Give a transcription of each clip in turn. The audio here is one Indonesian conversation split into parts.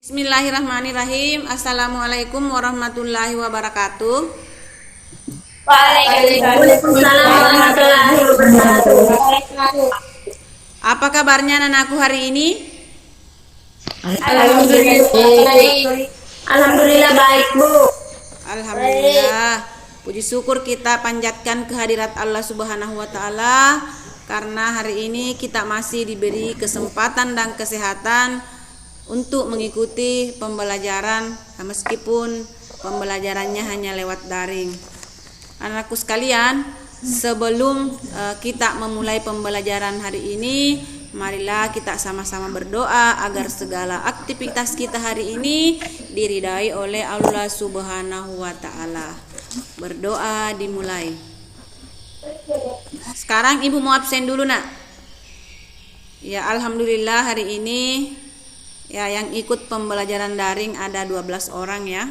Bismillahirrahmanirrahim. Assalamualaikum warahmatullahi wabarakatuh. Waalaikumsalam warahmatullahi wabarakatuh. Apa kabarnya anakku hari ini? Alhamdulillah baik, Bu. Alhamdulillah. Puji syukur kita panjatkan kehadirat Allah Subhanahu wa taala karena hari ini kita masih diberi kesempatan dan kesehatan untuk mengikuti pembelajaran meskipun pembelajarannya hanya lewat daring. Anakku sekalian, sebelum kita memulai pembelajaran hari ini, marilah kita sama-sama berdoa agar segala aktivitas kita hari ini diridai oleh Allah Subhanahu wa taala. Berdoa dimulai. Sekarang Ibu mau absen dulu, Nak. Ya, alhamdulillah hari ini ya yang ikut pembelajaran daring ada 12 orang ya.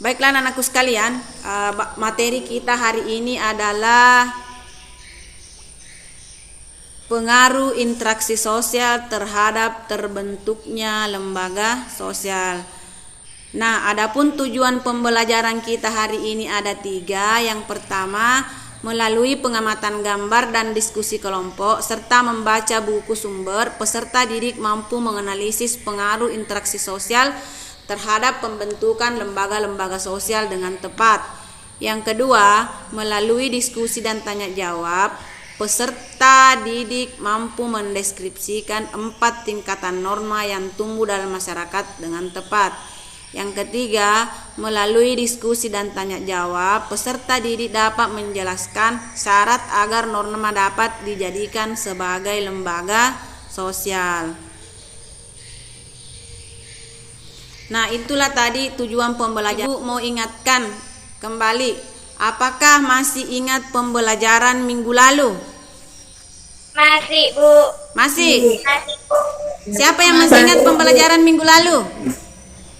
Baiklah anakku sekalian, materi kita hari ini adalah pengaruh interaksi sosial terhadap terbentuknya lembaga sosial. Nah, adapun tujuan pembelajaran kita hari ini ada 3. Yang pertama, melalui pengamatan gambar dan diskusi kelompok serta membaca buku sumber, peserta didik mampu menganalisis pengaruh interaksi sosial terhadap pembentukan lembaga-lembaga sosial dengan tepat. Yang kedua, melalui diskusi dan tanya jawab, peserta didik mampu mendeskripsikan 4 tingkatan norma yang tumbuh dalam masyarakat dengan tepat. Yang ketiga, melalui diskusi dan tanya jawab, peserta didik dapat menjelaskan syarat agar norma dapat dijadikan sebagai lembaga sosial. Nah, itulah tadi tujuan pembelajaran. Ibu mau ingatkan kembali, apakah masih ingat pembelajaran minggu lalu? Masih, Bu. Masih? Masih, Bu. Siapa yang masih ingat pembelajaran minggu lalu?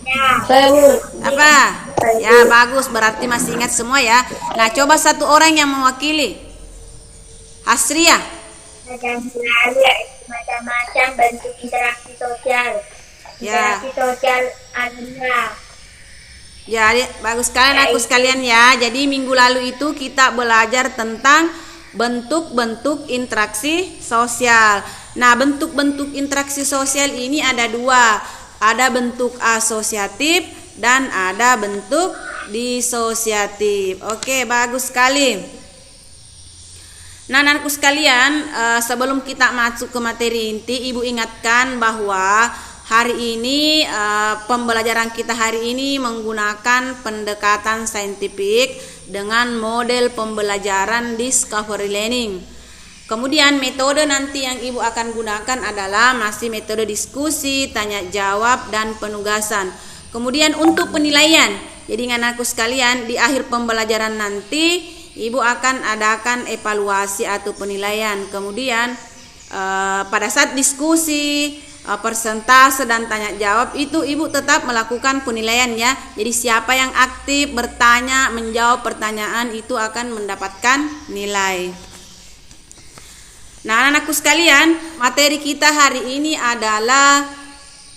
Ya. Saya, Bu. Apa? Ya, bagus, berarti masih ingat semua ya. Nah, coba satu orang yang mewakili. Hasria. Macam-macam bentuk interaksi sosial. Ya. Interaksi sosial adalah Jadi bagus sekali aku sekalian ya. Jadi minggu lalu itu kita belajar tentang bentuk-bentuk interaksi sosial. Nah, bentuk-bentuk interaksi sosial ini ada 2. Ada bentuk asosiatif dan ada bentuk disosiatif. Oke, bagus sekali. Nah, anakku sekalian, sebelum kita masuk ke materi inti, Ibu ingatkan bahwa hari ini pembelajaran kita hari ini menggunakan pendekatan saintifik dengan model pembelajaran discovery learning. Kemudian metode nanti yang Ibu akan gunakan adalah masih metode diskusi, tanya jawab, dan penugasan. Kemudian untuk penilaian, jadi anakku sekalian, di akhir pembelajaran nanti Ibu akan adakan evaluasi atau penilaian. Kemudian pada saat diskusi, persentase dan tanya jawab itu Ibu tetap melakukan penilaian ya. Jadi siapa yang aktif bertanya, menjawab pertanyaan itu akan mendapatkan nilai. Nah, anakku sekalian, materi kita hari ini adalah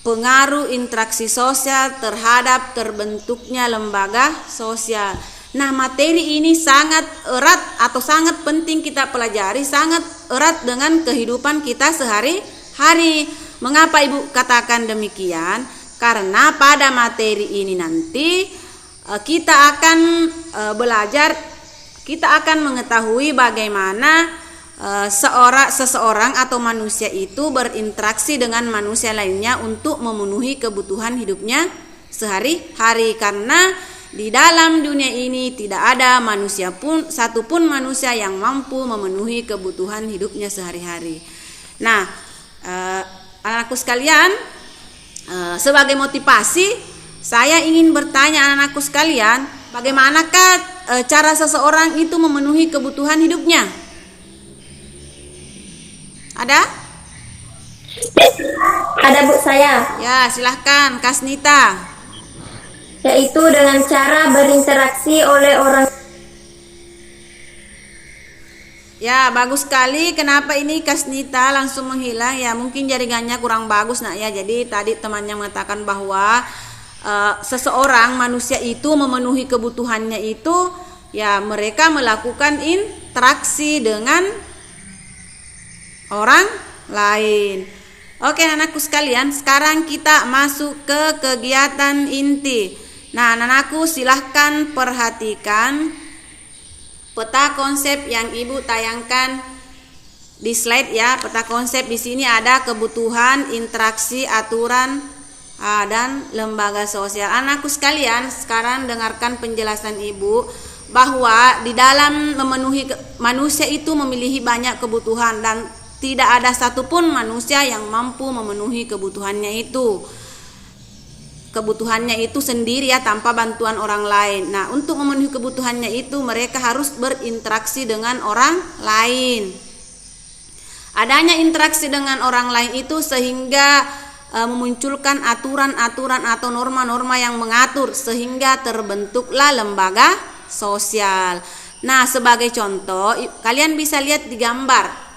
pengaruh interaksi sosial terhadap terbentuknya lembaga sosial. Nah, materi ini sangat erat atau sangat penting kita pelajari, sangat erat dengan kehidupan kita sehari-hari. Mengapa Ibu katakan demikian? Karena pada materi ini nanti kita akan belajar, kita akan mengetahui bagaimana seseorang atau manusia itu berinteraksi dengan manusia lainnya untuk memenuhi kebutuhan hidupnya sehari-hari. Karena di dalam dunia ini tidak ada manusia pun, satupun manusia yang mampu memenuhi kebutuhan hidupnya sehari-hari. Nah, anakku sekalian, sebagai motivasi saya ingin bertanya anakku sekalian, bagaimanakah cara seseorang itu memenuhi kebutuhan hidupnya? Ada? Ada, Bu, saya. Ya, silahkan Kasnita. Yaitu dengan cara berinteraksi oleh orang Ya, bagus sekali. Kenapa ini Kasnita langsung menghilang? Ya, mungkin jaringannya kurang bagus nak ya. Jadi tadi temannya mengatakan bahwa seseorang manusia itu memenuhi kebutuhannya itu ya mereka melakukan interaksi dengan orang lain. Oke, anakku sekalian, sekarang kita masuk ke kegiatan inti. Nah, anakku silahkan perhatikan peta konsep yang Ibu tayangkan di slide ya. Peta konsep di sini ada kebutuhan, interaksi, aturan, dan lembaga sosial. Anakku sekalian, sekarang dengarkan penjelasan Ibu bahwa di dalam memenuhi manusia itu memiliki banyak kebutuhan dan tidak ada satupun manusia yang mampu memenuhi kebutuhannya itu sendiri ya, tanpa bantuan orang lain. Nah, untuk memenuhi kebutuhannya itu mereka harus berinteraksi dengan orang lain. Adanya interaksi dengan orang lain itu sehingga memunculkan aturan-aturan atau norma-norma yang mengatur sehingga terbentuklah lembaga sosial. Nah, sebagai contoh kalian bisa lihat di gambar.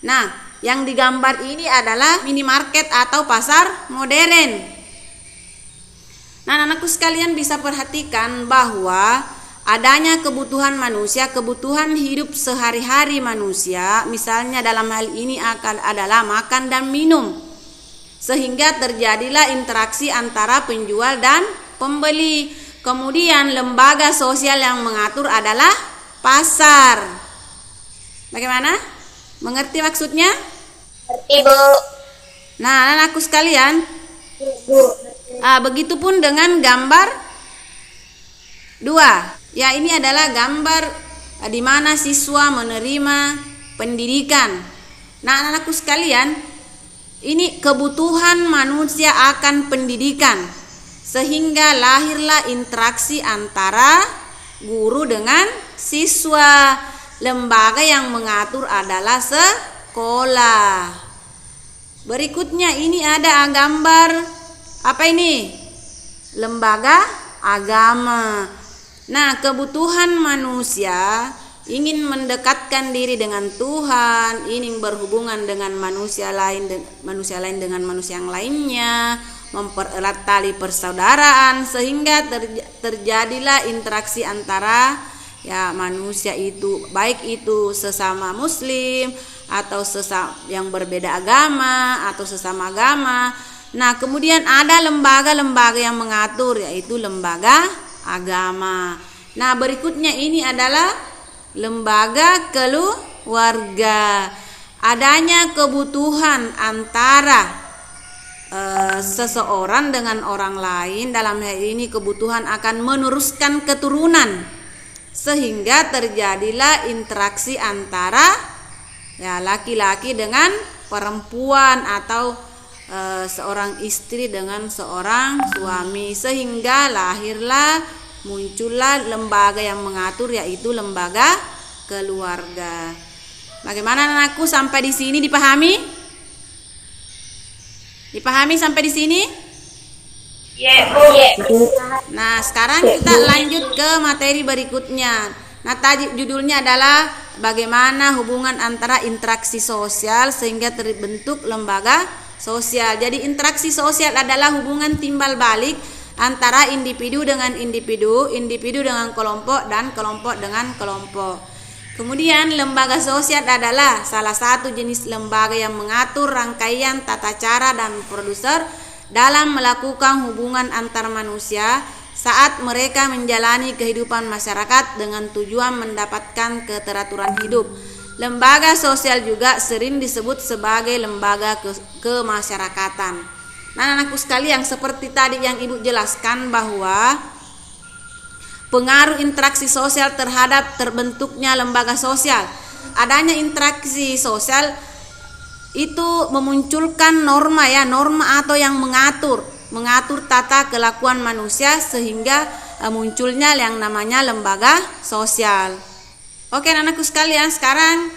Nah, yang digambar ini adalah minimarket atau pasar modern. Nah, anakku sekalian bisa perhatikan bahwa adanya kebutuhan manusia, kebutuhan hidup sehari-hari manusia, misalnya dalam hal ini adalah makan dan minum. Sehingga terjadilah interaksi antara penjual dan pembeli. Kemudian lembaga sosial yang mengatur adalah pasar. Bagaimana? Mengerti maksudnya? Ibu. Nah, anakku sekalian, Ibu. begitupun dengan gambar 2. Ya, ini adalah gambar di mana siswa menerima pendidikan. Nah, anakku sekalian, ini kebutuhan manusia akan pendidikan, sehingga lahirlah interaksi antara guru dengan siswa. Lembaga yang mengatur adalah sekolah. Berikutnya ini ada gambar apa ini? Lembaga agama. Nah, kebutuhan manusia ingin mendekatkan diri dengan Tuhan, ingin berhubungan dengan manusia lain dengan manusia yang lainnya, mempererat tali persaudaraan sehingga terjadilah interaksi antara ya manusia itu, baik itu sesama muslim atau sesama yang berbeda agama atau sesama agama. Nah, kemudian ada lembaga-lembaga yang mengatur, yaitu lembaga agama. Nah, berikutnya ini adalah lembaga keluarga. Adanya kebutuhan antara seseorang dengan orang lain, dalam hal ini kebutuhan akan meneruskan keturunan, sehingga terjadilah interaksi antara ya laki-laki dengan perempuan atau seorang istri dengan seorang suami, sehingga muncullah lembaga yang mengatur, yaitu lembaga keluarga. Bagaimana anakku, sampai di sini dipahami? Dipahami sampai di sini? Iya, Bu. Nah, sekarang kita lanjut ke materi berikutnya. Nah, tadi judulnya adalah bagaimana hubungan antara interaksi sosial sehingga terbentuk lembaga sosial. Jadi interaksi sosial adalah hubungan timbal balik antara individu dengan individu, individu dengan kelompok, dan kelompok dengan kelompok. Kemudian lembaga sosial adalah salah satu jenis lembaga yang mengatur rangkaian tata cara dan prosedur dalam melakukan hubungan antar manusia saat mereka menjalani kehidupan masyarakat dengan tujuan mendapatkan keteraturan hidup. Lembaga sosial juga sering disebut sebagai lembaga kemasyarakatan. Nah, anakku sekalian, seperti tadi yang Ibu jelaskan bahwa pengaruh interaksi sosial terhadap terbentuknya lembaga sosial. Adanya interaksi sosial itu memunculkan norma atau yang mengatur tata kelakuan manusia sehingga munculnya yang namanya lembaga sosial. Oke, anakku sekalian, sekarang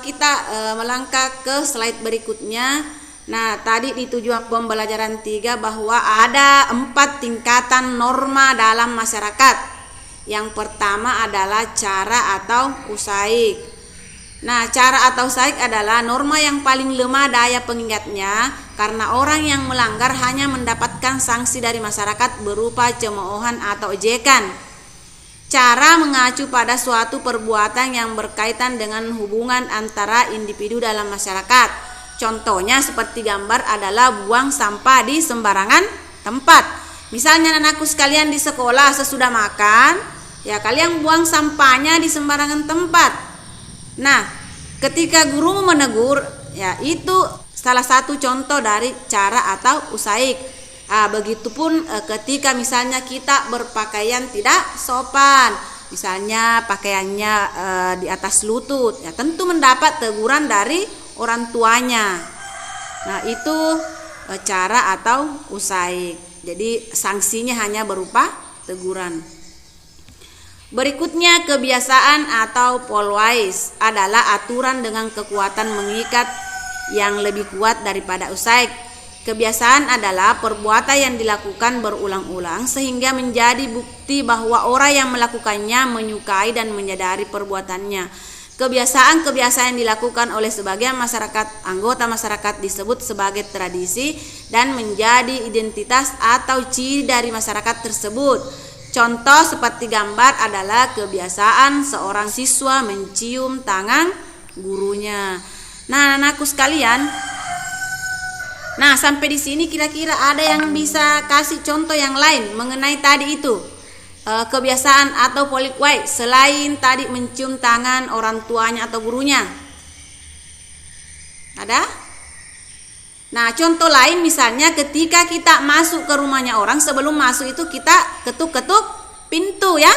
kita melangkah ke slide berikutnya. Nah, tadi di tujuan pembelajaran 3 bahwa ada 4 tingkatan norma dalam masyarakat. Yang pertama adalah cara atau usaik. Nah, cara atau saik adalah norma yang paling lemah daya pengingatnya karena orang yang melanggar hanya mendapatkan sanksi dari masyarakat berupa cemoohan atau ejekan. Cara mengacu pada suatu perbuatan yang berkaitan dengan hubungan antara individu dalam masyarakat. Contohnya seperti gambar adalah buang sampah di sembarangan tempat. Misalnya anakku sekalian di sekolah sesudah makan, ya kalian buang sampahnya di sembarangan tempat. Nah, ketika guru menegur, ya itu salah satu contoh dari cara atau usaik. Begitupun ketika misalnya kita berpakaian tidak sopan, misalnya pakaiannya di atas lutut, ya tentu mendapat teguran dari orang tuanya. Nah, itu cara atau usaik. Jadi sanksinya hanya berupa teguran. Berikutnya kebiasaan atau polwise adalah aturan dengan kekuatan mengikat yang lebih kuat daripada usaik. Kebiasaan adalah perbuatan yang dilakukan berulang-ulang sehingga menjadi bukti bahwa orang yang melakukannya menyukai dan menyadari perbuatannya. Kebiasaan-kebiasaan yang dilakukan oleh sebagian masyarakat, anggota masyarakat disebut sebagai tradisi dan menjadi identitas atau ciri dari masyarakat tersebut. Contoh seperti gambar adalah kebiasaan seorang siswa mencium tangan gurunya. Nah, anakku sekalian, nah sampai di sini kira-kira ada yang bisa kasih contoh yang lain mengenai tadi itu kebiasaan atau polwise selain tadi mencium tangan orang tuanya atau gurunya? Ada? Nah, contoh lain misalnya ketika kita masuk ke rumahnya orang, sebelum masuk itu kita ketuk-ketuk pintu ya.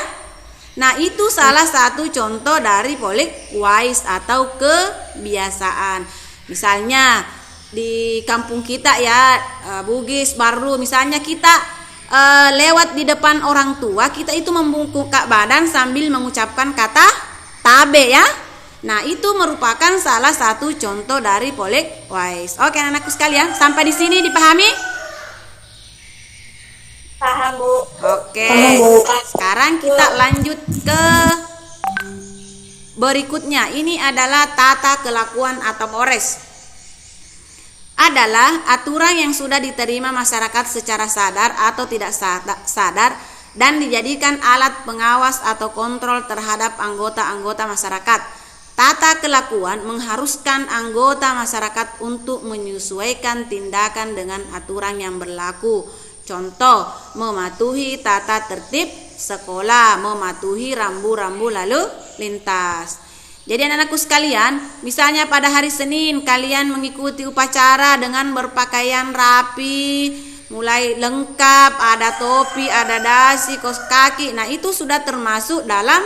Nah, itu salah satu contoh dari polwise atau kebiasaan. Misalnya di kampung kita ya, Bugis baru misalnya kita lewat di depan orang tua, kita itu membungkuk badan sambil mengucapkan kata tabe ya. Nah, itu merupakan salah satu contoh dari polwise. Oke, anakku sekalian, sampai di sini dipahami? Paham, Bu. Oke. Sekarang kita lanjut ke berikutnya. Ini adalah tata kelakuan atau mores. Adalah aturan yang sudah diterima masyarakat secara sadar atau tidak sadar dan dijadikan alat pengawas atau kontrol terhadap anggota-anggota masyarakat. Tata kelakuan mengharuskan anggota masyarakat untuk menyesuaikan tindakan dengan aturan yang berlaku. Contoh, mematuhi tata tertib sekolah, mematuhi rambu-rambu lalu lintas. Jadi anak-anakku sekalian, misalnya pada hari Senin kalian mengikuti upacara dengan berpakaian rapi, mulai lengkap, ada topi, ada dasi, kaos kaki. Nah, itu sudah termasuk dalam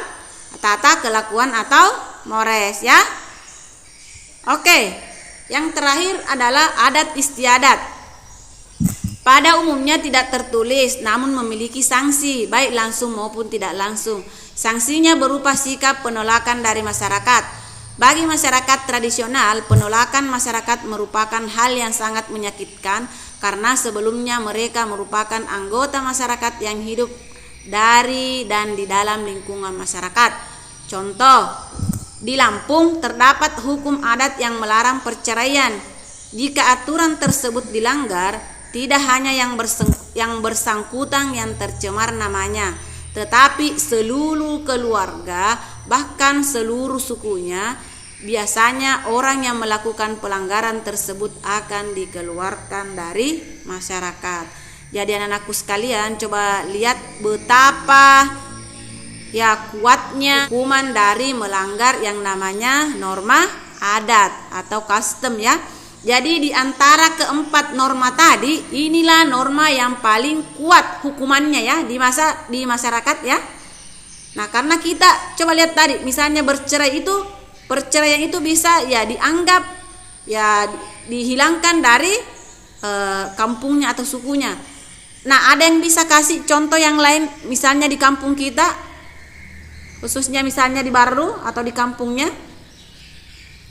tata kelakuan atau mores ya. Oke, yang terakhir adalah adat istiadat. Pada umumnya tidak tertulis namun memiliki sanksi baik langsung maupun tidak langsung. Sanksinya berupa sikap penolakan dari masyarakat. Bagi masyarakat tradisional, penolakan masyarakat merupakan hal yang sangat menyakitkan karena sebelumnya mereka merupakan anggota masyarakat yang hidup dari dan di dalam lingkungan masyarakat. Contoh, di Lampung terdapat hukum adat yang melarang perceraian. Jika aturan tersebut dilanggar, tidak hanya yang bersangkutan yang tercemar namanya, tetapi seluruh keluarga, bahkan seluruh sukunya. Biasanya orang yang melakukan pelanggaran tersebut akan dikeluarkan dari masyarakat. Jadi anak-anakku sekalian, coba lihat betapa ya kuatnya hukuman dari melanggar yang namanya norma adat atau custom ya. Jadi di antara keempat norma tadi, inilah norma yang paling kuat hukumannya ya di masyarakat ya. Nah, karena kita coba lihat tadi, misalnya perceraian itu bisa ya dianggap ya dihilangkan dari kampungnya atau sukunya. Nah, ada yang bisa kasih contoh yang lain misalnya di kampung kita, khususnya misalnya di Baru atau di kampungnya?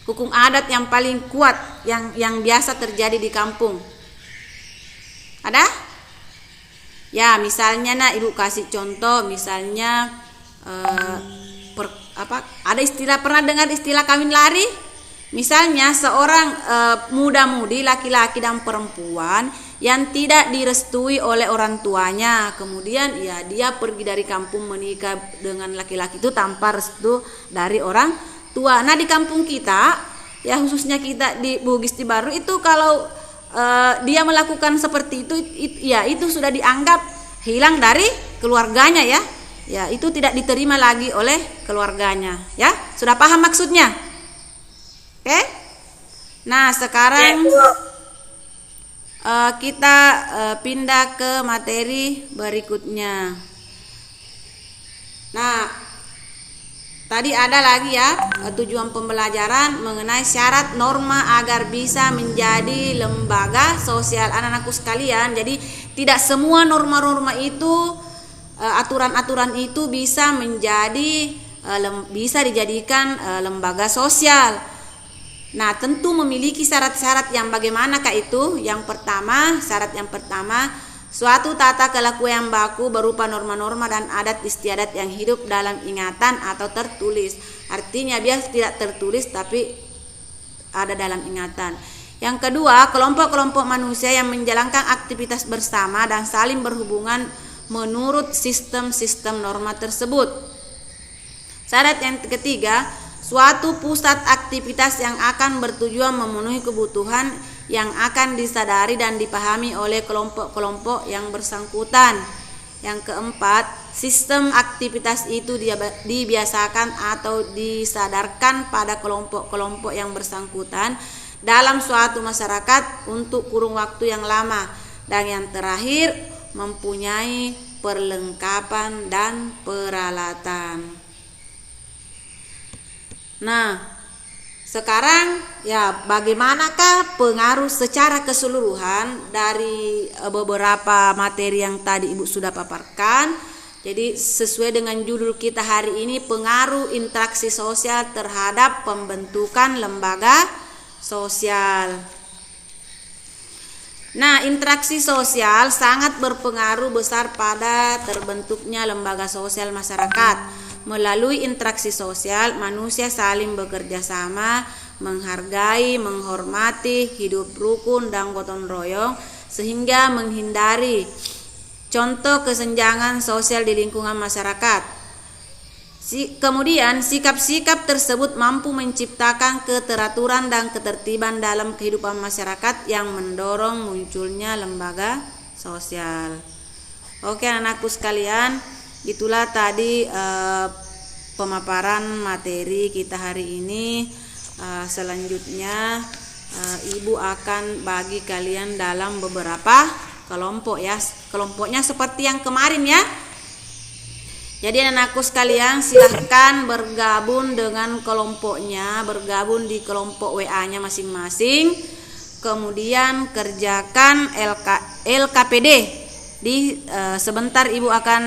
Hukum adat yang paling kuat yang biasa terjadi di kampung. Ada? Ya, misalnya Ibu kasih contoh misalnya ada istilah, pernah dengar istilah kawin lari? Misalnya seorang muda-mudi laki-laki dan perempuan yang tidak direstui oleh orang tuanya, kemudian ya dia pergi dari kampung menikah dengan laki-laki itu tanpa restu dari orang tua. Nah di kampung kita, ya khususnya kita di Bugis Baru itu, kalau dia melakukan seperti itu, ya itu sudah dianggap hilang dari keluarganya ya. Ya itu tidak diterima lagi oleh keluarganya. Ya sudah paham maksudnya? Oke? Nah sekarang kita pindah ke materi berikutnya. Nah tadi ada lagi ya tujuan pembelajaran mengenai syarat norma agar bisa menjadi lembaga sosial. Anak-anakku sekalian, jadi tidak semua norma-norma itu, aturan-aturan itu bisa menjadi bisa dijadikan lembaga sosial. Nah tentu memiliki syarat-syarat yang bagaimanakah itu? Yang pertama, syarat yang pertama, suatu tata kelakuan yang baku berupa norma-norma dan adat istiadat yang hidup dalam ingatan atau tertulis. Artinya biar tidak tertulis tapi ada dalam ingatan. Yang kedua, kelompok-kelompok manusia yang menjalankan aktivitas bersama dan saling berhubungan menurut sistem-sistem norma tersebut. Syarat yang ketiga, suatu pusat aktivitas yang akan bertujuan memenuhi kebutuhan yang akan disadari dan dipahami oleh kelompok-kelompok yang bersangkutan. Yang keempat, sistem aktivitas itu dibiasakan atau disadarkan pada kelompok-kelompok yang bersangkutan dalam suatu masyarakat untuk kurun waktu yang lama. Dan yang terakhir, mempunyai perlengkapan dan peralatan. Nah, sekarang ya bagaimanakah pengaruh secara keseluruhan dari beberapa materi yang tadi Ibu sudah paparkan. Jadi sesuai dengan judul kita hari ini, pengaruh interaksi sosial terhadap pembentukan lembaga sosial. Nah, interaksi sosial sangat berpengaruh besar pada terbentuknya lembaga sosial masyarakat. Melalui interaksi sosial, manusia saling bekerja sama, menghargai, menghormati, hidup rukun dan gotong royong, sehingga menghindari contoh kesenjangan sosial di lingkungan masyarakat. Kemudian, sikap-sikap tersebut mampu menciptakan keteraturan dan ketertiban dalam kehidupan masyarakat yang mendorong munculnya lembaga sosial. Oke anak-anakku sekalian, itulah tadi pemaparan materi kita hari ini. Selanjutnya Ibu akan bagi kalian dalam beberapa kelompok ya. Kelompoknya seperti yang kemarin ya. Jadi anak-anakku sekalian, silahkan bergabung dengan kelompoknya, bergabung di kelompok WA-nya masing-masing. Kemudian kerjakan LKPD. Sebentar Ibu akan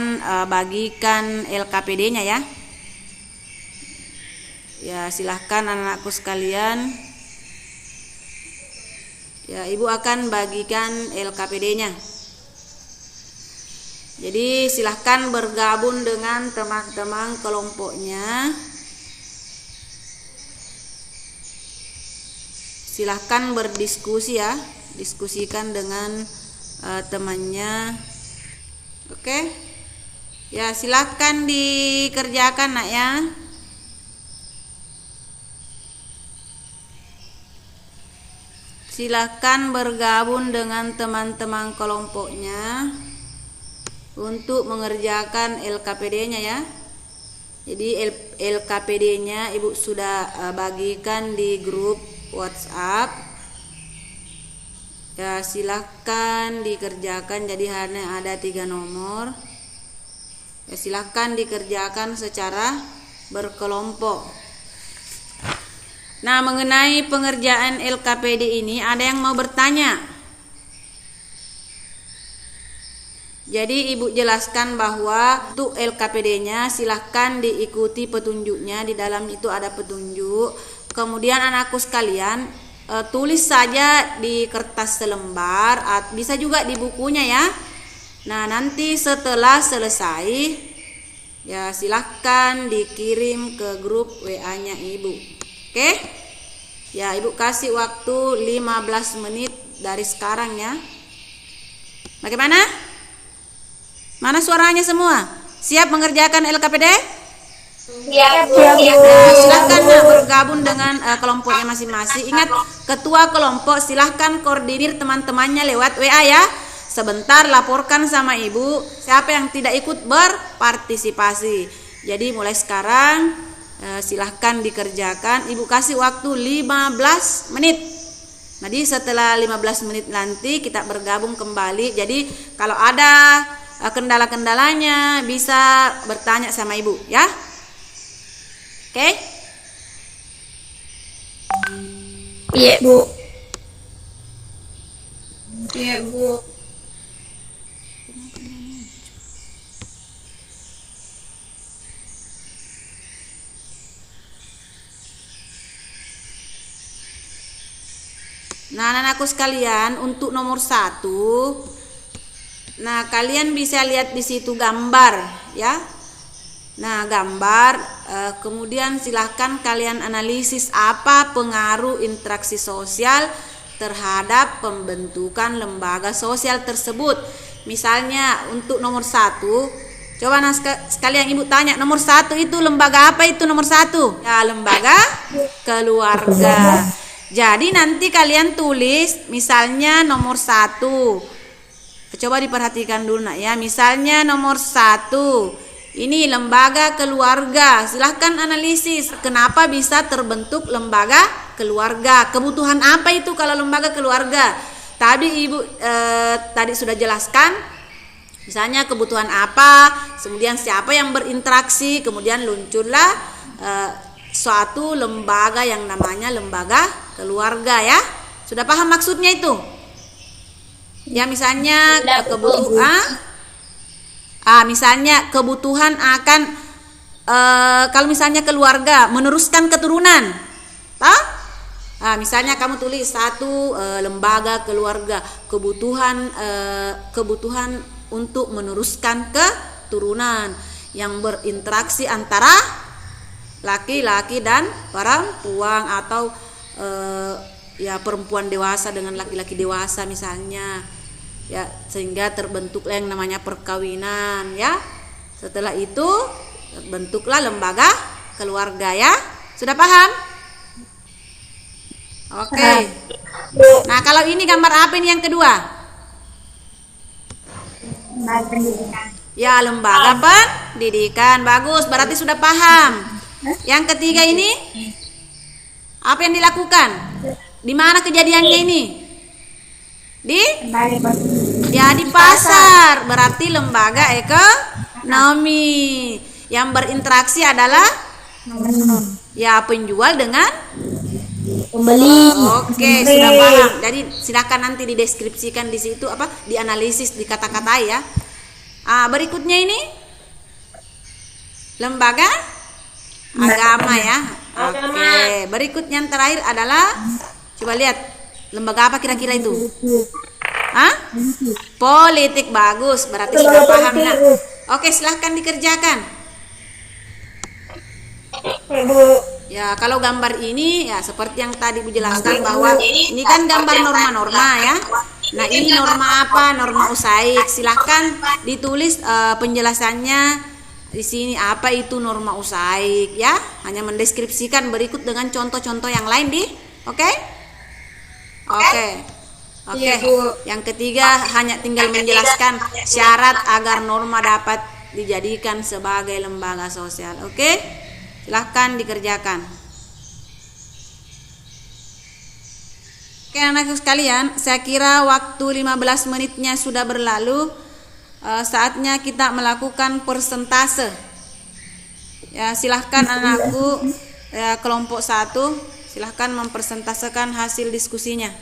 bagikan LKPD-nya ya. Ya, silahkan anak-anakku sekalian. Ya, Ibu akan bagikan LKPD-nya. Jadi silahkan bergabung dengan teman-teman kelompoknya. Silahkan berdiskusi ya, diskusikan dengan temannya. Oke. Ya, silahkan dikerjakan nak ya. Silahkan bergabung dengan teman-teman kelompoknya untuk mengerjakan LKPD-nya ya. Jadi LKPD-nya Ibu sudah bagikan di grup WhatsApp. Ya, silahkan dikerjakan. Jadi hanya ada 3 nomor. Ya, silahkan dikerjakan secara berkelompok. Nah, mengenai pengerjaan LKPD ini ada yang mau bertanya. Jadi Ibu jelaskan bahwa untuk LKPD-nya silahkan diikuti petunjuknya. Di dalam itu ada petunjuk. Kemudian anakku sekalian, tulis saja di kertas selembar, bisa juga di bukunya ya. Nah, nanti setelah selesai Ya, silahkan dikirim ke grup WA-nya Ibu. Oke? Ya, Ibu kasih waktu 15 menit dari sekarang ya. Bagaimana? Mana suaranya semua? Siap mengerjakan LKPD? Siap, Bu. Nah, silahkan bergabung dengan kelompoknya masing-masing. Ingat, ketua kelompok silahkan koordinir teman-temannya lewat WA ya. Sebentar laporkan sama Ibu siapa yang tidak ikut berpartisipasi. Jadi mulai sekarang silahkan dikerjakan. Ibu kasih waktu 15 menit. Jadi setelah 15 menit nanti kita bergabung kembali. Jadi kalau ada kendala-kendalanya bisa bertanya sama Ibu ya. Oke? Iya, Bu. Iya, Bu. Nah, anak-anakku sekalian, untuk nomor 1, nah kalian bisa lihat di situ gambar ya. Nah, gambar, kemudian silahkan kalian analisis apa pengaruh interaksi sosial terhadap pembentukan lembaga sosial tersebut. Misalnya untuk nomor 1, coba sekalian Ibu tanya, nomor 1 itu lembaga apa itu nomor 1? Ya, lembaga keluarga. Jadi nanti kalian tulis misalnya nomor 1. Coba diperhatikan dulu nak ya. Misalnya nomor 1. Ini lembaga keluarga. Silahkan analisis kenapa bisa terbentuk lembaga keluarga. Kebutuhan apa itu kalau lembaga keluarga? Tadi Ibu tadi sudah jelaskan. Misalnya kebutuhan apa, kemudian siapa yang berinteraksi, kemudian luncullah suatu lembaga yang namanya lembaga keluarga ya. Sudah paham maksudnya itu? Ya, misalnya misalnya kebutuhan akan kalau misalnya keluarga meneruskan keturunan. Misalnya kamu tulis 1 lembaga keluarga, kebutuhan untuk meneruskan keturunan yang berinteraksi antara laki-laki dan perempuan atau ya perempuan dewasa dengan laki-laki dewasa misalnya ya, sehingga terbentuklah yang namanya perkawinan ya. Setelah itu terbentuklah lembaga keluarga ya. Sudah paham? Oke. Nah, kalau ini gambar apa ini yang kedua? Ya, lembaga pendidikan. Bagus, berarti sudah paham. Yang ketiga ini apa yang dilakukan? Di mana kejadiannya ini? Di pasar. Berarti lembaga ekonomi. Yang berinteraksi adalah ya penjual dengan Pembeli. Oke, sudah paham. Jadi silakan nanti dideskripsikan di situ apa? Dianalisis, di kata-kata ya. Berikutnya ini lembaga agama ya. Oke, berikut yang terakhir adalah coba lihat lembaga apa kira-kira itu? Politik. Bagus, berarti sudah paham ya. Oke, silahkan dikerjakan. Ya, kalau gambar ini ya seperti yang tadi Bu jelaskan bahwa ini kan gambar norma-norma ya. Nah, ini norma apa? Norma USAID. Silahkan ditulis penjelasannya di sini apa itu norma USAID ya. Hanya mendeskripsikan berikut dengan contoh-contoh yang lain Oke. Yang ketiga hanya tinggal menjelaskan syarat agar norma dapat dijadikan sebagai lembaga sosial. Oke. Silahkan dikerjakan. Oke, anak-anak sekalian, saya kira waktu 15 menitnya sudah berlalu. Saatnya kita melakukan persentase. Ya, silahkan anakku ya, kelompok 1, silahkan mempersentasekan hasil diskusinya.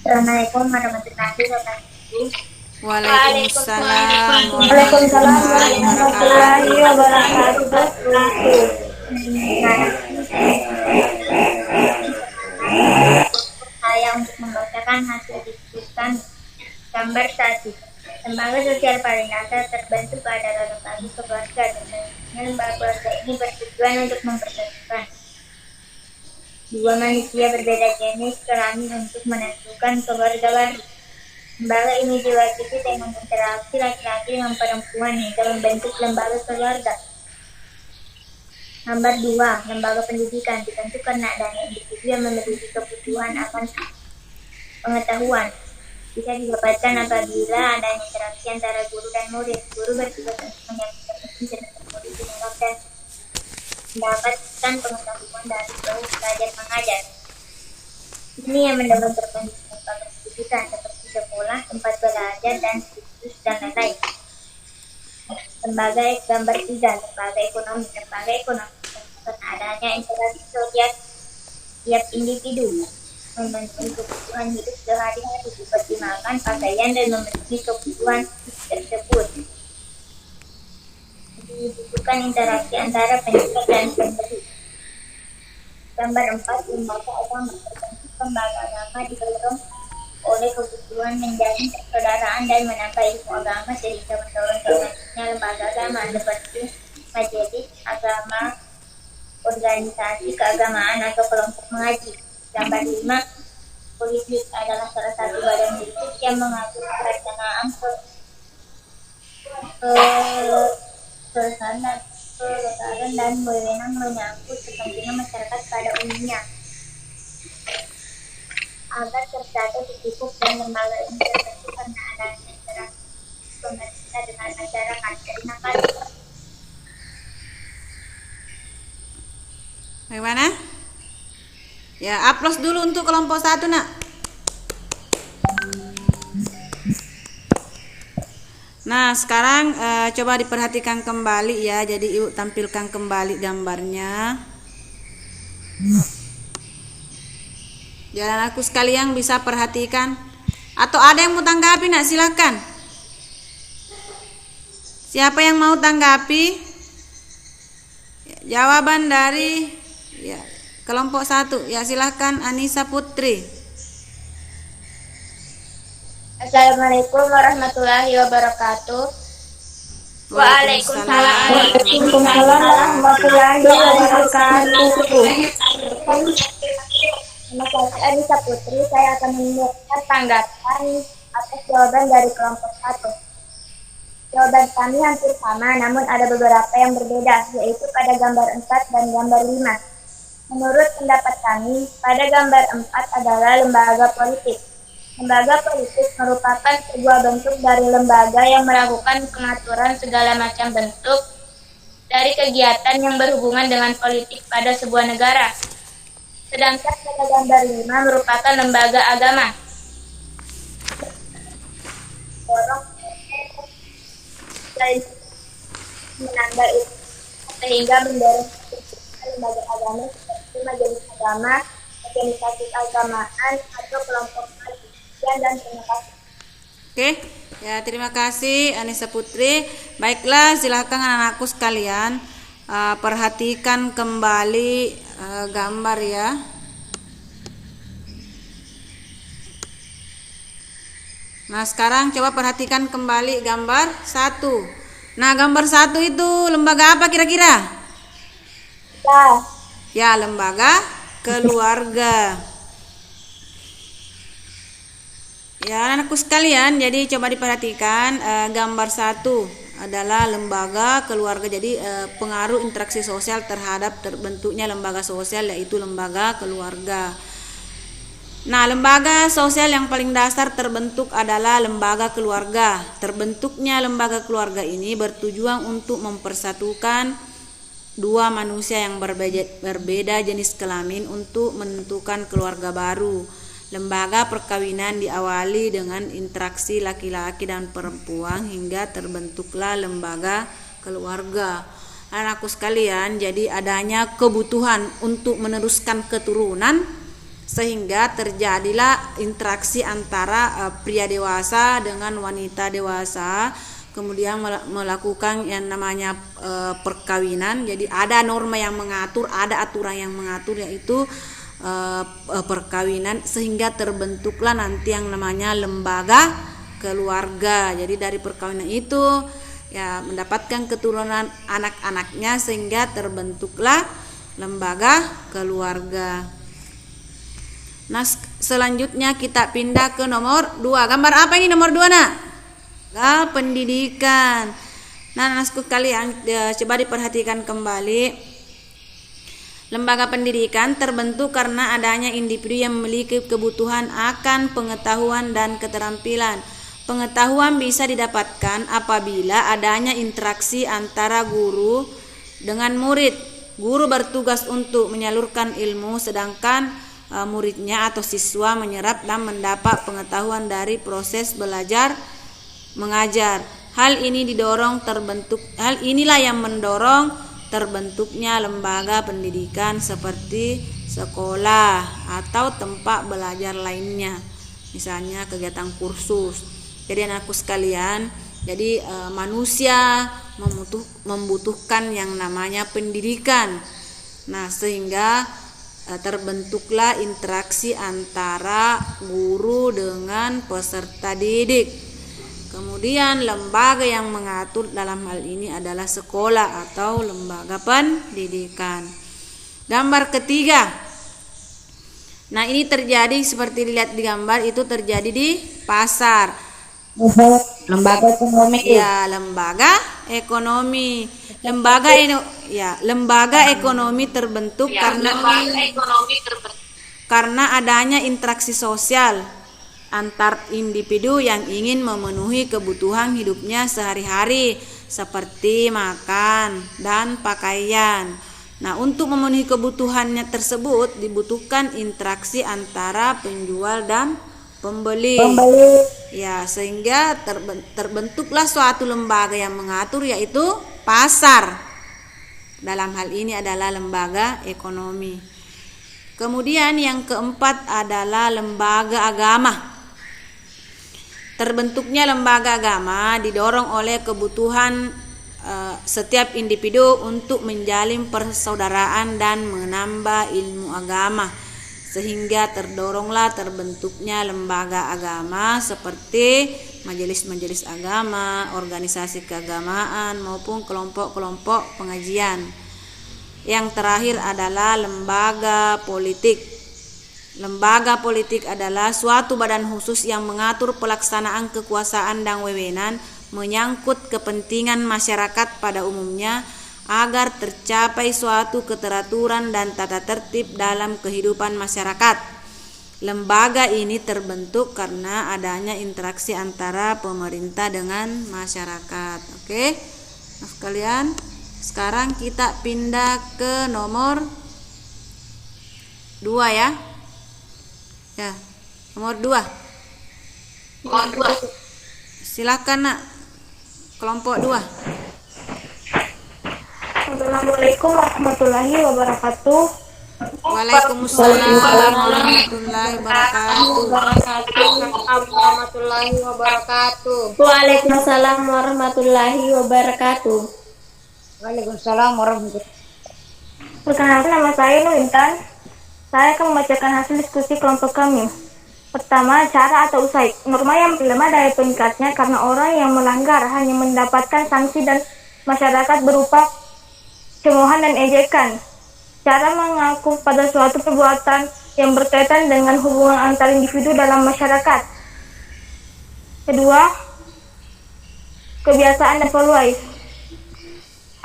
Assalamualaikum warahmatullahi wabarakatuh. Waalaikumsalam warahmatullahi wabarakatuh. Saya untuk membacakan hasil diskusi gambar 1. Lembaga sosial pariwisata terbentuk pada ini bertujuan untuk mempersatukan dua manusia berbeda jenis kelamin untuk menentukan keluarga baru. Lembaga ini diwakili dengan interaksi laki-laki dengan perempuan hingga membentuk lembaga keluarga. Nomor 2, lembaga pendidikan dibentuk karena adanya individu yang memiliki kebutuhan akan pengetahuan. Bisa didapatkan apabila adanya interaksi antara guru dan murid. Guru bertugas untuk menyampaikan sedangkan murid mendengar dan mendapatkan pengetahuan dari proses belajar mengajar. Ini yang mendapat terbentuk lembaga pendidikan seperti sekolah, tempat belajar, dan situs dan lain-lain. Lembaga gambar 3, lembaga ekonomi. Lembaga ekonomi karena adanya interaksi sosial tiap individu memenuhi kebutuhan hidup sehari-hari seperti makan, pakaian, dan memenuhi kebutuhan tersebut. Dibutuhkan interaksi antara penyebab dan pemberi. Gambar 4, lembaga agama. Terbentuk lembaga agama didorong oleh kebutuhan menjalin persaudaraan dan menambah ilmu agama sehingga mendorong terbentuknya lembaga agama seperti majelis agama, organisasi keagamaan atau kelompok mengaji. Gambar 5, politik adalah salah satu badan politik yang mengatur perencanaan kebesaran dan wewenang menyangkut kepentingan masyarakat pada umumnya. Agar tercatat cukup dan lembaga ini terbentuk karena adanya interaksi pemerintah dengan masyarakat. Terima kasih. Bagaimana? Ya, aplaus dulu untuk kelompok 1, nak. Nah, sekarang coba diperhatikan kembali ya. Jadi ibu tampilkan kembali gambarnya. Jalan aku sekalian bisa perhatikan. Atau ada yang mau tanggapi, nak? Silakan. Siapa yang mau tanggapi? Jawaban dari ya, kelompok 1. Ya, silakan Anissa Putri. Assalamualaikum warahmatullahi wabarakatuh. Waalaikumsalam. warahmatullahi wabarakatuh. Nama saya Anissa Putri. Saya akan memberikan tanggapan atas jawaban dari kelompok 1. Jawaban kami hampir sama, namun ada beberapa yang berbeda, yaitu pada gambar 4 dan gambar 5. Menurut pendapat kami, pada gambar 4 adalah lembaga politik. Lembaga politik merupakan sebuah bentuk dari lembaga yang melakukan pengaturan segala macam bentuk dari kegiatan yang berhubungan dengan politik pada sebuah negara. Sedangkan pada gambar 5 merupakan lembaga agama. Menambah itu sehingga mendorong lembaga agama seperti majelis agama, organisasi keagamaan, atau kelompok kajian dan terima kasih. Oke, ya terima kasih Anissa Putri. Baiklah, silakan anak-anakku sekalian perhatikan kembali gambar ya. Nah, sekarang coba perhatikan kembali gambar 1. Nah, gambar 1 itu lembaga apa kira-kira? Ya, lembaga keluarga. Ya, anakku sekalian, jadi coba diperhatikan gambar 1 adalah lembaga keluarga. Jadi pengaruh interaksi sosial terhadap terbentuknya lembaga sosial yaitu lembaga keluarga. Nah, lembaga sosial yang paling dasar terbentuk adalah lembaga keluarga. Terbentuknya lembaga keluarga ini bertujuan untuk mempersatukan dua manusia yang berbeda jenis kelamin untuk menentukan keluarga baru. Lembaga perkawinan diawali dengan interaksi laki-laki dan perempuan hingga terbentuklah lembaga keluarga. Anakku sekalian, jadi adanya kebutuhan untuk meneruskan keturunan sehingga terjadilah interaksi antara pria dewasa dengan wanita dewasa, kemudian melakukan yang namanya perkawinan. Jadi ada norma yang mengatur, ada aturan yang mengatur, yaitu perkawinan, sehingga terbentuklah nanti yang namanya lembaga keluarga. Jadi dari perkawinan itu ya mendapatkan keturunan anak-anaknya sehingga terbentuklah lembaga keluarga. Nah, selanjutnya kita pindah ke nomor 2. Gambar apa ini nomor 2, Nak? Pendidikan. Nah, anak-anakku kalian coba diperhatikan kembali. Lembaga pendidikan terbentuk karena adanya individu yang memiliki kebutuhan akan pengetahuan dan keterampilan. Pengetahuan bisa didapatkan apabila adanya interaksi antara guru dengan murid. Guru bertugas untuk menyalurkan ilmu, sedangkan muridnya atau siswa menyerap dan mendapat pengetahuan dari proses belajar mengajar. Hal inilah yang mendorong terbentuknya lembaga pendidikan seperti sekolah atau tempat belajar lainnya, misalnya kegiatan kursus. Jadi anakku sekalian, jadi manusia membutuhkan yang namanya pendidikan. Nah, sehingga terbentuklah interaksi antara guru dengan peserta didik. Kemudian lembaga yang mengatur dalam hal ini adalah sekolah atau lembaga pendidikan. Gambar ketiga. Nah, ini terjadi seperti dilihat di gambar, itu terjadi di pasar. Lembaga ekonomi. Ya, lembaga ekonomi. Lembaga ekonomi terbentuk karena adanya interaksi sosial antar individu yang ingin memenuhi kebutuhan hidupnya sehari-hari seperti makan dan pakaian. Nah, untuk memenuhi kebutuhannya tersebut dibutuhkan interaksi antara penjual dan pembeli. Ya, sehingga terbentuklah suatu lembaga yang mengatur, yaitu pasar. Dalam hal ini adalah lembaga ekonomi. Kemudian yang keempat adalah lembaga agama. Terbentuknya lembaga agama didorong oleh kebutuhan setiap individu untuk menjalin persaudaraan dan menambah ilmu agama, sehingga terdoronglah terbentuknya lembaga agama seperti majelis-majelis agama, organisasi keagamaan maupun kelompok-kelompok pengajian. Yang terakhir adalah lembaga politik. Lembaga politik adalah suatu badan khusus yang mengatur pelaksanaan kekuasaan dan wewenang menyangkut kepentingan masyarakat pada umumnya agar tercapai suatu keteraturan dan tata tertib dalam kehidupan masyarakat. Lembaga ini terbentuk karena adanya interaksi antara pemerintah dengan masyarakat. Oke, nah sekalian, sekarang kita pindah ke nomor 2 ya. Ya, nomor 2. Silakan, Nak. Kelompok 2. Assalamualaikum warahmatullahi wabarakatuh. Waalaikumsalam warahmatullahi wabarakatuh. Waalaikumsalam warahmatullahi wabarakatuh. Waalaikumsalam warahmatullahi. Perkenalkan, nama saya Nur Intan. Saya akan membacakan hasil diskusi kelompok kami. Pertama, cara atau usai. Norma yang lemah dari peningkatnya karena orang yang melanggar hanya mendapatkan sanksi dan masyarakat berupa cemoohan dan ejekan. Cara mengaku pada suatu perbuatan yang berkaitan dengan hubungan antar individu dalam masyarakat. Kedua, kebiasaan dan peluang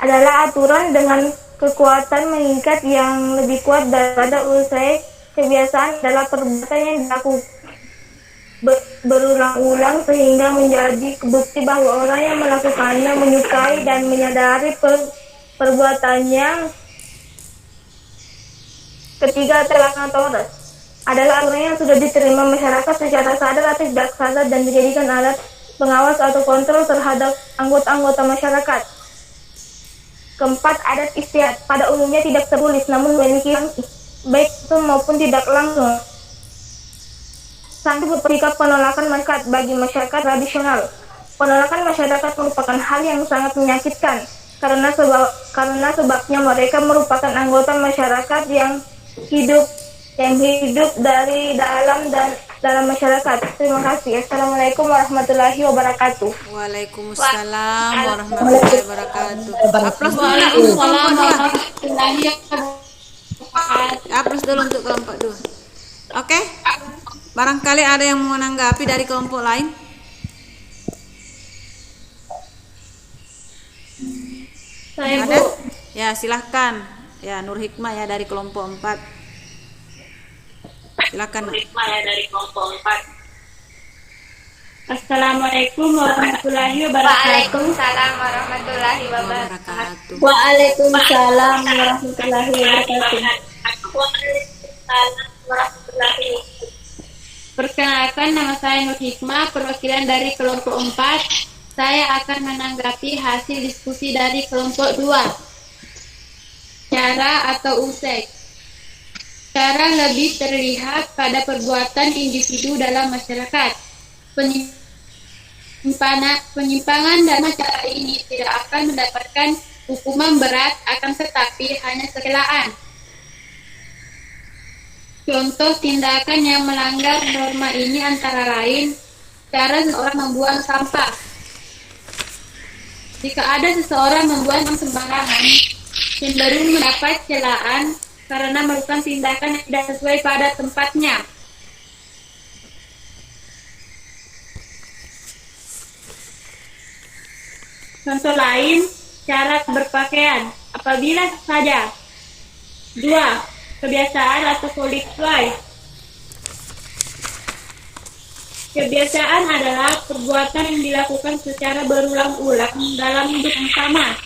adalah aturan dengan kekuatan mengikat yang lebih kuat daripada usai. Kebiasaan adalah perbuatan yang dilakukan berulang-ulang sehingga menjadi bukti bahwa orang yang melakukannya menyukai dan menyadari perbuatannya. Ketiga, terlaksana toleransi adalah aturan yang sudah diterima masyarakat secara sadar atau tidak sadar dan dijadikan alat pengawas atau kontrol terhadap anggota-anggota masyarakat. Keempat, adat istiadat pada umumnya tidak tertulis namun memiliki sanksi, baik itu maupun tidak langsung. Sanksi berupa penolakan masyarakat bagi masyarakat tradisional. Penolakan masyarakat merupakan hal yang sangat menyakitkan karena sebabnya mereka merupakan anggota masyarakat yang hidup dari dalam dan dalam masyarakat. Terima kasih. Assalamualaikum warahmatullahi wabarakatuh. Waalaikumsalam warahmatullahi wabarakatuh. Aplaus dulu nak untuk kelompok dua. Aplaus dulu untuk kelompok dua. Oke. Barangkali ada yang mau menanggapi dari kelompok lain? Saya Ada? Ya, silahkan. Ya, Nur Hikmah ya dari kelompok 4. Silahkan. Nak. Assalamualaikum warahmatullahi wabarakatuh. Waalaikumsalam warahmatullahi wabarakatuh. Wabarakatuh. Waalaikumsalam warahmatullahi wabarakatuh. Perkenalkan, nama saya Nur Hikmah, perwakilan dari kelompok 4. Saya akan menanggapi hasil diskusi dari kelompok 2. Cara atau usek. Cara lebih terlihat pada perbuatan individu dalam masyarakat. Penyimpangan dalam cara ini tidak akan mendapatkan hukuman berat, akan tetapi hanya kekelaan. Contoh tindakan yang melanggar norma ini antara lain cara seseorang membuang sampah. Jika ada seseorang membuang sembarangan, cenderung mendapat celaan karena melakukan tindakan yang tidak sesuai pada tempatnya. Contoh lain, cara berpakaian. Apabila saja 2. Kebiasaan atau policy life. Kebiasaan adalah perbuatan yang dilakukan secara berulang-ulang dalam hidup yang sama.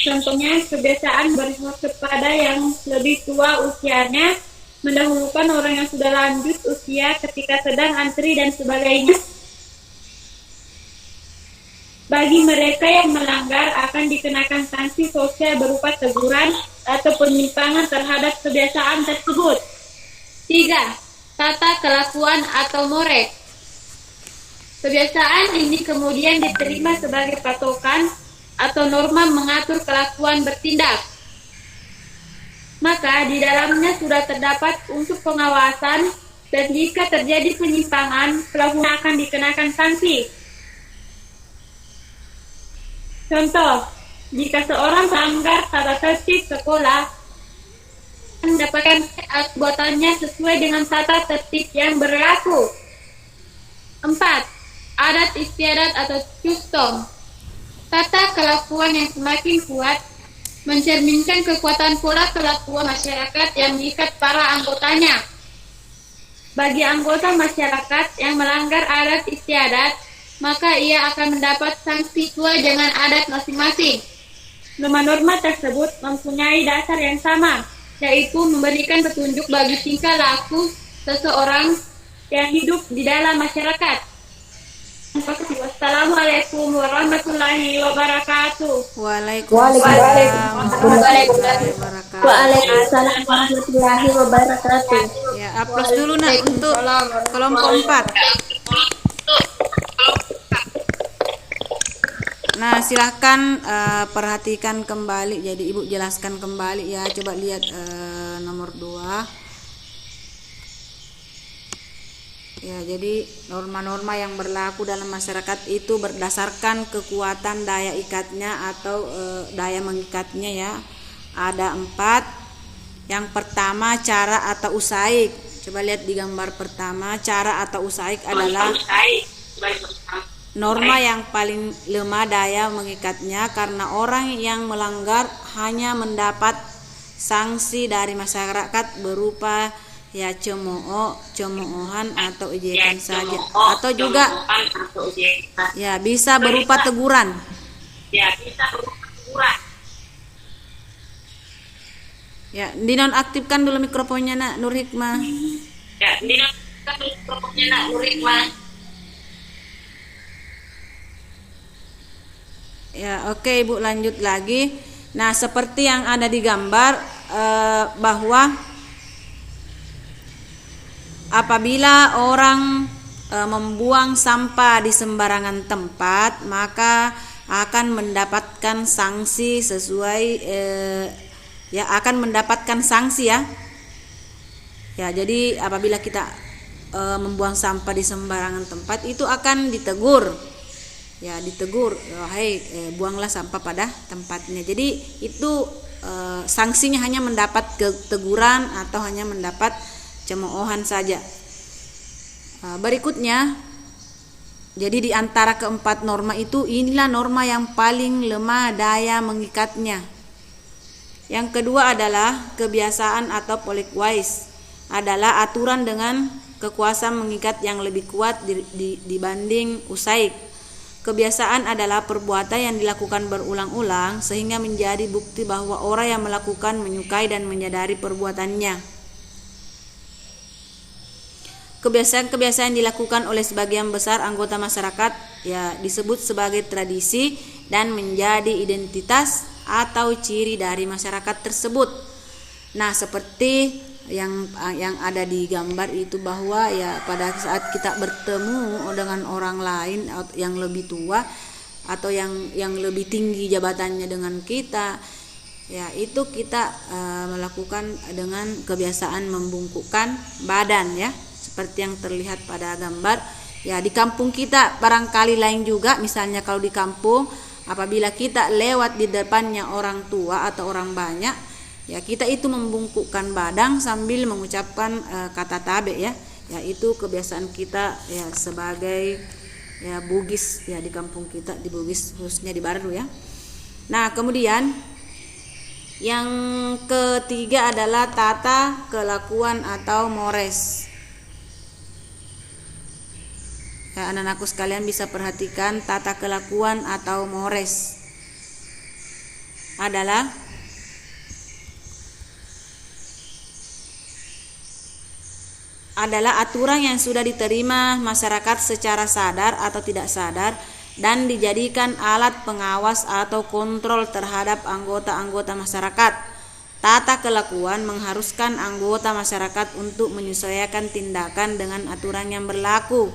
Contohnya, kebiasaan berhubungan kepada yang lebih tua usianya, mendahulukan orang yang sudah lanjut usia ketika sedang antri dan sebagainya. Bagi mereka yang melanggar akan dikenakan sanksi sosial berupa teguran atau penyimpangan terhadap kebiasaan tersebut. 3. Tata kelakuan atau morek. Kebiasaan ini kemudian diterima sebagai patokan atau norma mengatur kelakuan bertindak. Maka di dalamnya sudah terdapat unsur pengawasan dan jika terjadi penyimpangan, pelaku akan dikenakan sanksi. Contoh, jika seorang melanggar tata tertib sekolah, mendapatkan perbuatannya sesuai dengan tata tertib yang berlaku. 4. Adat istiadat atau custom. Tata kelakuan yang semakin kuat mencerminkan kekuatan pola kelakuan masyarakat yang mengikat para anggotanya. Bagi anggota masyarakat yang melanggar adat istiadat, maka ia akan mendapat sanksi sesuai dengan adat masing-masing. Norma-norma tersebut mempunyai dasar yang sama, yaitu memberikan petunjuk bagi tingkah laku seseorang yang hidup di dalam masyarakat. Wassalamualaikum warahmatullahi wabarakatuh. Waalaikumsalam warahmatullahi wabarakatuh. Waalaikumsalam warahmatullahi wabarakatuh. Ya, aplaus dulu nak untuk kelompok 4. Nah, silahkan perhatikan kembali. Jadi Ibu jelaskan kembali ya. Coba lihat nomor 2. Ya, jadi norma-norma yang berlaku dalam masyarakat itu berdasarkan kekuatan daya ikatnya atau daya mengikatnya ya. Ada 4. Yang pertama, cara atau usaik. Coba lihat di gambar pertama, cara atau usaik adalah norma yang paling lemah daya mengikatnya karena orang yang melanggar hanya mendapat sanksi dari masyarakat berupa ya cemoohan atau ejekan saja atau juga ya bisa berupa teguran. Ya, dinonaktifkan dulu mikrofonnya nak Nur Hikmah. Ya, oke Ibu lanjut lagi. Nah, seperti yang ada di gambar bahwa apabila orang membuang sampah di sembarangan tempat, maka akan mendapatkan sanksi sesuai ya akan mendapatkan sanksi ya. Ya, jadi apabila kita membuang sampah di sembarangan tempat itu akan ditegur. Ya, ditegur, "Hei, buanglah sampah pada tempatnya." Jadi itu sanksinya hanya mendapat teguran atau hanya mendapat cemoohan saja. Berikutnya, jadi di antara keempat norma itu, inilah norma yang paling lemah daya mengikatnya. Yang kedua adalah kebiasaan atau polykewise, adalah aturan dengan kekuasaan mengikat yang lebih kuat dibanding usaik. Kebiasaan adalah perbuatan yang dilakukan berulang-ulang sehingga menjadi bukti bahwa orang yang melakukan menyukai dan menyadari perbuatannya. Kebiasaan-kebiasaan yang dilakukan oleh sebagian besar anggota masyarakat ya disebut sebagai tradisi dan menjadi identitas atau ciri dari masyarakat tersebut. Nah, seperti yang ada di gambar itu, bahwa ya pada saat kita bertemu dengan orang lain yang lebih tua atau yang lebih tinggi jabatannya dengan kita, ya itu kita melakukan dengan kebiasaan membungkukkan badan, ya seperti yang terlihat pada gambar. Ya, di kampung kita barangkali lain juga, misalnya kalau di kampung apabila kita lewat di depannya orang tua atau orang banyak, ya kita itu membungkukkan badan sambil mengucapkan kata tabe, ya itu kebiasaan kita ya sebagai ya Bugis, ya di kampung kita di Bugis, khususnya di Baru, ya. Nah, kemudian yang ketiga adalah tata kelakuan atau mores. Ya, anak-anakku sekalian bisa perhatikan, tata kelakuan atau mores adalah aturan yang sudah diterima masyarakat secara sadar atau tidak sadar dan dijadikan alat pengawas atau kontrol terhadap anggota-anggota masyarakat. Tata kelakuan mengharuskan anggota masyarakat untuk menyesuaikan tindakan dengan aturan yang berlaku.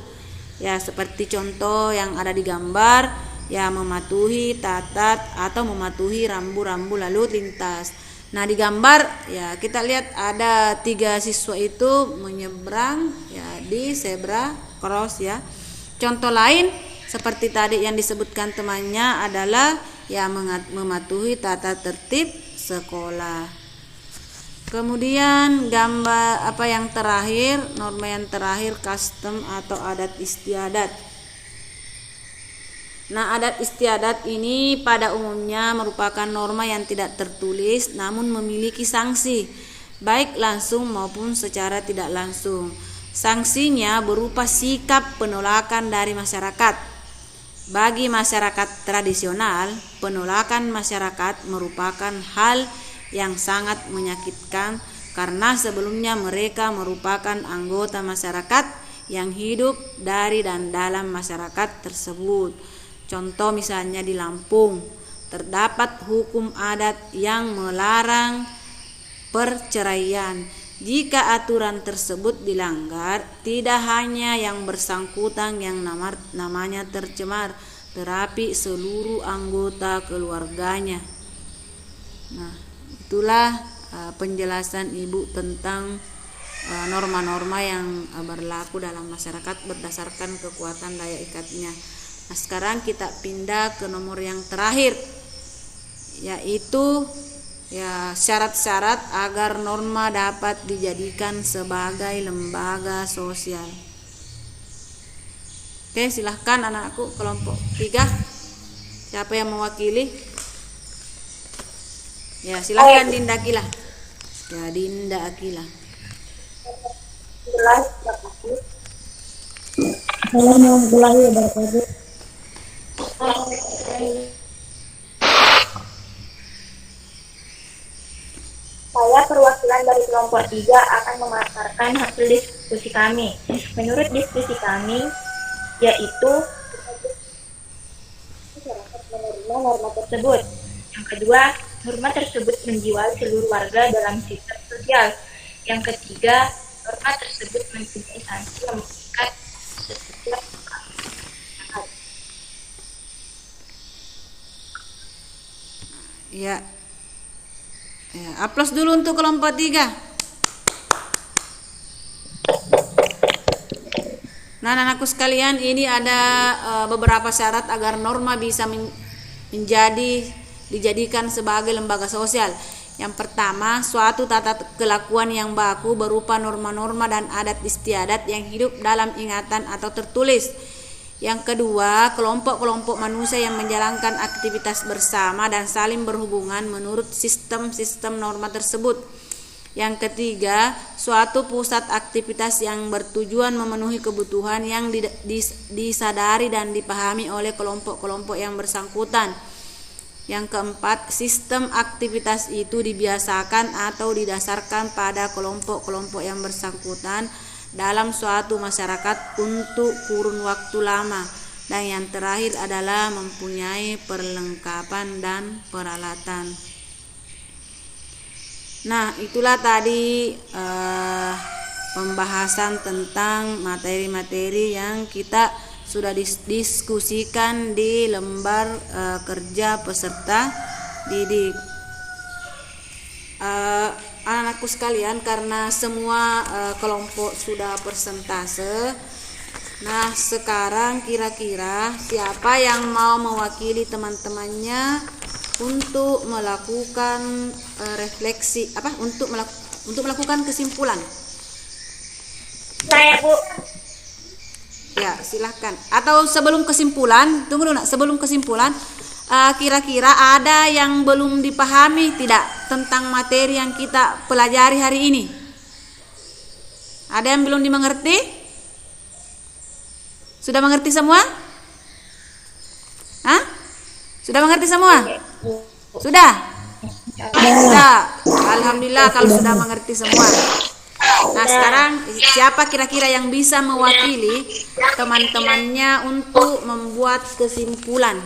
Ya, seperti contoh yang ada di gambar, ya mematuhi tatat atau mematuhi rambu-rambu lalu lintas. Nah, di gambar ya kita lihat ada 3 siswa itu menyeberang ya di zebra cross, ya. Contoh lain seperti tadi yang disebutkan temannya adalah ya mematuhi tata tertib sekolah. Kemudian gambar yang terakhir, norma yang terakhir, custom atau adat istiadat. Nah, adat istiadat ini pada umumnya merupakan norma yang tidak tertulis namun memiliki sanksi, baik langsung maupun secara tidak langsung. Sanksinya berupa sikap penolakan dari masyarakat. Bagi masyarakat tradisional, penolakan masyarakat merupakan hal yang sangat menyakitkan karena sebelumnya mereka merupakan anggota masyarakat yang hidup dari dan dalam masyarakat tersebut. Contoh misalnya di Lampung, terdapat hukum adat yang melarang perceraian. Jika aturan tersebut dilanggar, tidak hanya yang bersangkutan yang namanya tercemar, tetapi seluruh anggota keluarganya. Nah, itulah penjelasan Ibu tentang norma-norma yang berlaku dalam masyarakat berdasarkan kekuatan daya ikatnya. Nah, sekarang kita pindah ke nomor yang terakhir, yaitu ya syarat-syarat agar norma dapat dijadikan sebagai lembaga sosial. Oke, silahkan anak-anakku kelompok 3. Siapa yang mewakili? Ya, silahkan Dinda Akila. Ya, Dinda Akila. Warahmatullahi wabarakatuh. Saya perwakilan dari kelompok 3 akan memaparkan hasil diskusi kami. Menurut diskusi kami, yaitu masyarakat menerima norma tersebut. Yang kedua, norma tersebut menjiwai seluruh warga dalam sistem sosial. Yang ketiga, norma tersebut mempunyai sanksi yang mengikat setiap masyarakat. Ya, aplaus dulu untuk kelompok 3. Nah, anak-anakku sekalian, ini ada beberapa syarat agar norma bisa dijadikan sebagai lembaga sosial. Yang pertama, suatu tata kelakuan yang baku berupa norma-norma dan adat istiadat yang hidup dalam ingatan atau tertulis. Yang kedua, kelompok-kelompok manusia yang menjalankan aktivitas bersama dan saling berhubungan menurut sistem-sistem norma tersebut. Yang ketiga, suatu pusat aktivitas yang bertujuan memenuhi kebutuhan yang disadari dan dipahami oleh kelompok-kelompok yang bersangkutan. Yang keempat, sistem aktivitas itu dibiasakan atau didasarkan pada kelompok-kelompok yang bersangkutan dalam suatu masyarakat untuk kurun waktu lama. Dan yang terakhir adalah mempunyai perlengkapan dan peralatan. Nah, itulah tadi pembahasan tentang materi-materi yang kita sudah diskusikan di lembar kerja peserta didik. Anak-anakku sekalian, karena semua kelompok sudah persentase, nah sekarang kira-kira siapa yang mau mewakili teman-temannya untuk melakukan refleksi, untuk melakukan kesimpulan? Saya, Bu. Ya, silahkan. Atau sebelum kesimpulan, tunggu dulu nak. Sebelum kesimpulan, kira-kira ada yang belum dipahami tidak tentang materi yang kita pelajari hari ini? Ada yang belum dimengerti? Sudah mengerti semua? Hah? Sudah mengerti semua? Sudah? Sudah. Alhamdulillah kalau sudah mengerti semua. Nah, sekarang siapa kira-kira yang bisa mewakili teman-temannya untuk membuat kesimpulan?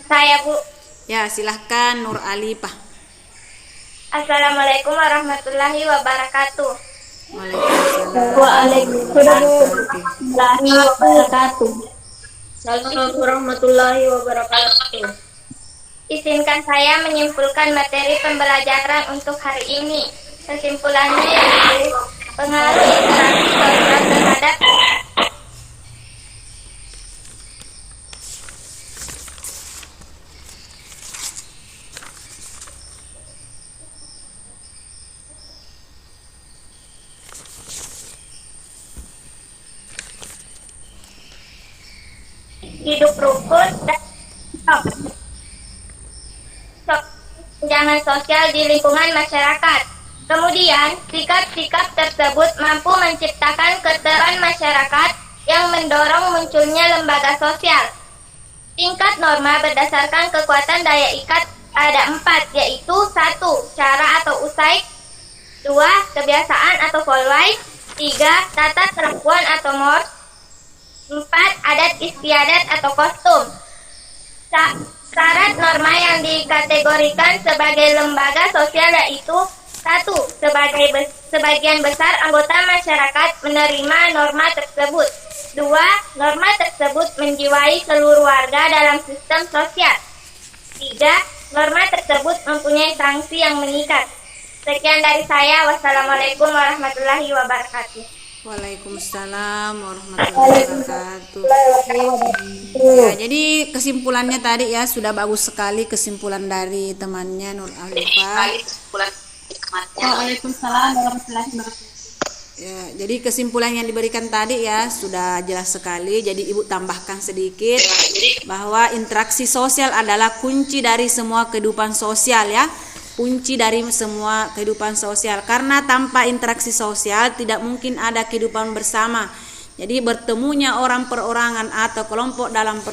Saya, Bu. Ya, silahkan Nur Alifah. Assalamualaikum warahmatullahi wabarakatuh. Waalaikumsalam. Warahmatullahi wabarakatuh. Assalamualaikum warahmatullahi wabarakatuh. Izinkan saya menyimpulkan materi pembelajaran untuk hari ini. Kesimpulannya yaitu pengaruh interaksi sosial terhadap hidup rukun dan tunjangan sosial di lingkungan masyarakat. Kemudian, sikap-sikap tersebut mampu menciptakan keteran masyarakat yang mendorong munculnya lembaga sosial. Tingkat norma berdasarkan kekuatan daya ikat ada 4, yaitu 1. Cara atau usai, 2. Kebiasaan atau folwai, 3. Tata kelakuan atau mores, 4. Adat istiadat atau kostum. Syarat norma yang dikategorikan sebagai lembaga sosial yaitu 1. Sebagian besar anggota masyarakat menerima norma tersebut. 2. Norma tersebut menjiwai seluruh warga dalam sistem sosial. 3. Norma tersebut mempunyai sanksi yang mengikat. Sekian dari saya. Wassalamualaikum warahmatullahi wabarakatuh. Waalaikumsalam warahmatullahi wabarakatuh. Ya, jadi kesimpulannya tadi ya, sudah bagus sekali kesimpulan dari temannya Nur Alifah. Waalaikumsalam warahmatullahi wabarakatuh. Ya, jadi kesimpulan yang diberikan tadi ya sudah jelas sekali. Jadi Ibu tambahkan sedikit bahwa interaksi sosial adalah kunci dari semua kehidupan sosial ya. Kunci dari semua kehidupan sosial, karena tanpa interaksi sosial tidak mungkin ada kehidupan bersama. Jadi bertemunya orang perorangan atau kelompok dalam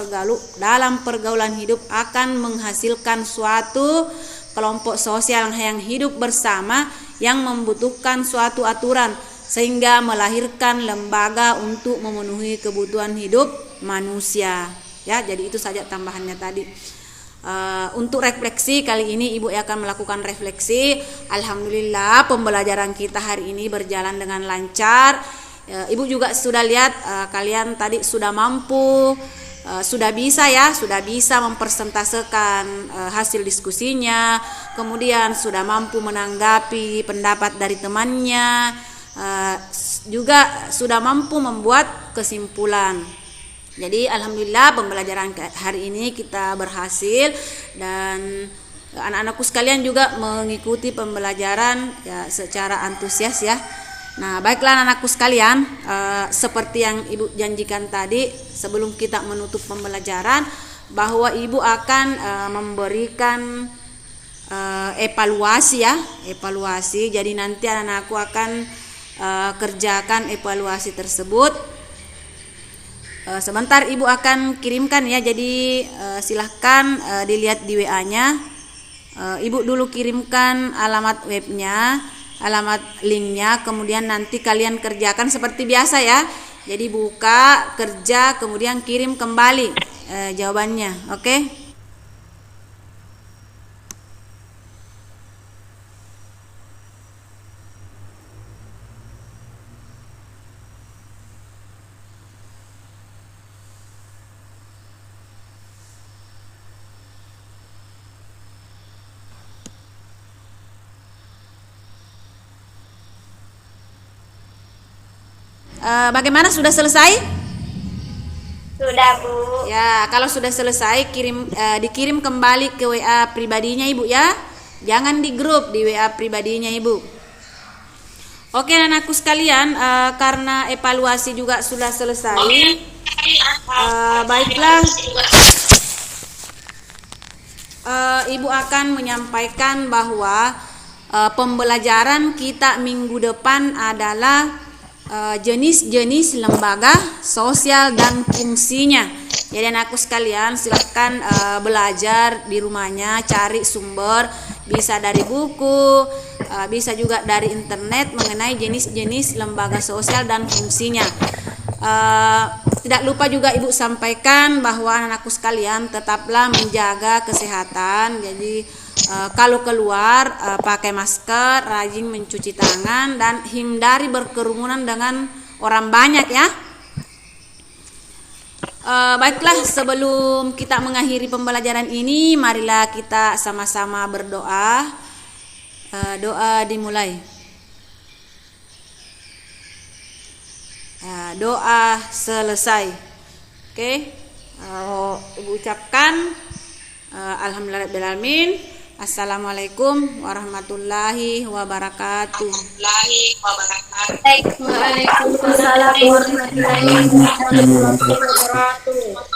pergaulan hidup akan menghasilkan suatu kelompok sosial yang hidup bersama yang membutuhkan suatu aturan sehingga melahirkan lembaga untuk memenuhi kebutuhan hidup manusia. Ya, jadi itu saja tambahannya tadi. Untuk refleksi kali ini Ibu akan melakukan refleksi. Alhamdulillah pembelajaran kita hari ini berjalan dengan lancar. Ibu juga sudah lihat kalian tadi sudah mampu, sudah bisa mempersentasekan hasil diskusinya, kemudian sudah mampu menanggapi pendapat dari temannya, juga sudah mampu membuat kesimpulan. Jadi alhamdulillah pembelajaran hari ini kita berhasil dan anak-anakku sekalian juga mengikuti pembelajaran ya secara antusias ya. Nah, baiklah anak-anakku sekalian, seperti yang Ibu janjikan tadi sebelum kita menutup pembelajaran bahwa Ibu akan memberikan evaluasi ya, evaluasi. Jadi nanti anak-anakku akan kerjakan evaluasi tersebut. Sebentar Ibu akan kirimkan ya. Jadi silahkan dilihat di WA-nya. Ibu dulu kirimkan alamat webnya, alamat linknya, kemudian nanti kalian kerjakan seperti biasa ya. Jadi buka, kerja, kemudian kirim kembali jawabannya. Oke? Bagaimana, sudah selesai? Sudah, Bu. Ya, kalau sudah selesai dikirim kembali ke WA pribadinya Ibu ya. Jangan di grup, di WA pribadinya Ibu. Oke anakku sekalian, karena evaluasi juga sudah selesai. Baiklah. Ibu akan menyampaikan bahwa pembelajaran kita minggu depan adalah jenis-jenis lembaga sosial dan fungsinya. Jadi anakku sekalian silahkan belajar di rumahnya, cari sumber, bisa dari buku, bisa juga dari internet mengenai jenis-jenis lembaga sosial dan fungsinya. Tidak lupa juga Ibu sampaikan bahwa anakku sekalian tetaplah menjaga kesehatan. Jadi kalau keluar pakai masker, rajin mencuci tangan dan hindari berkerumunan dengan orang banyak ya. Baiklah, sebelum kita mengakhiri pembelajaran ini, marilah kita sama-sama berdoa. Doa dimulai. Doa selesai. Oke, Ibu ucapkan alhamdulillahirabbil alamin. Assalamualaikum warahmatullahi wabarakatuh. Waalaikumsalam warahmatullahi wabarakatuh.